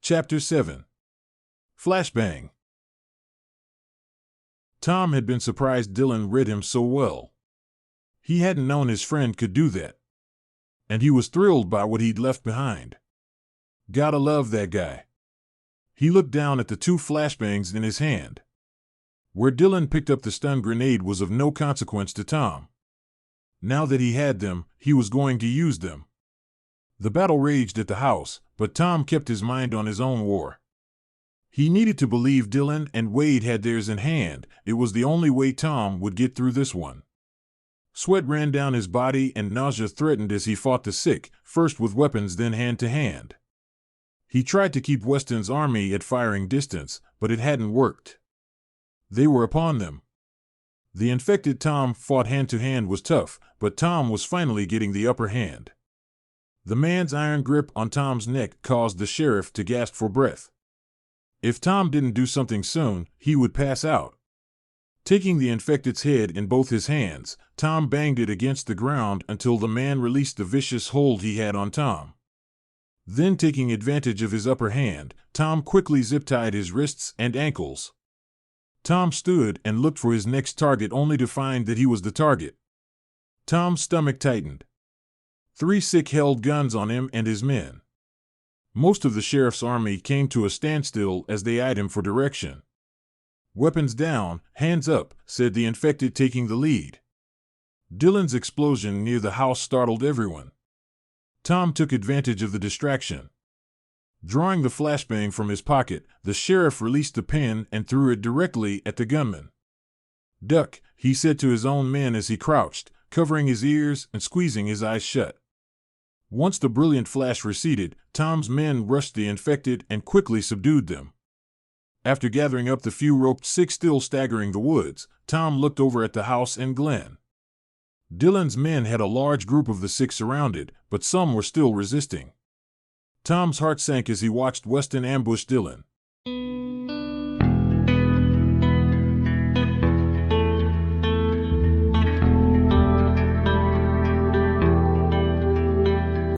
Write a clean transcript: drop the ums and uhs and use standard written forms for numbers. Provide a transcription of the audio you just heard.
Chapter 7. Flashbang. Tom had been surprised Dylan read him so well. He hadn't known his friend could do that. And he was thrilled by what he'd left behind. Gotta love that guy. He looked down at the 2 flashbangs in his hand. Where Dylan picked up the stun grenade was of no consequence to Tom. Now that he had them, he was going to use them. The battle raged at the house, but Tom kept his mind on his own war. He needed to believe Dylan and Wade had theirs in hand. It was the only way Tom would get through this one. Sweat ran down his body and nausea threatened as he fought the sick, first with weapons then hand to hand. He tried to keep Weston's army at firing distance, but it hadn't worked. They were upon them. The infected Tom fought hand-to-hand was tough, but Tom was finally getting the upper hand. The man's iron grip on Tom's neck caused the sheriff to gasp for breath. If Tom didn't do something soon, he would pass out. Taking the infected's head in both his hands, Tom banged it against the ground until the man released the vicious hold he had on Tom. Then, taking advantage of his upper hand, Tom quickly zip-tied his wrists and ankles. Tom stood and looked for his next target only to find that he was the target. Tom's stomach tightened. 3 sick held guns on him and his men. Most of the sheriff's army came to a standstill as they eyed him for direction. "Weapons down, hands up," said the infected, taking the lead. Dylan's explosion near the house startled everyone. Tom took advantage of the distraction. Drawing the flashbang from his pocket, the sheriff released the pin and threw it directly at the gunman. "Duck," he said to his own men as he crouched, covering his ears and squeezing his eyes shut. Once the brilliant flash receded, Tom's men rushed the infected and quickly subdued them. After gathering up the few roped sick still staggering the woods, Tom looked over at the house and Glen. Dylan's men had a large group of the sick surrounded, but some were still resisting. Tom's heart sank as he watched Weston ambush Dylan.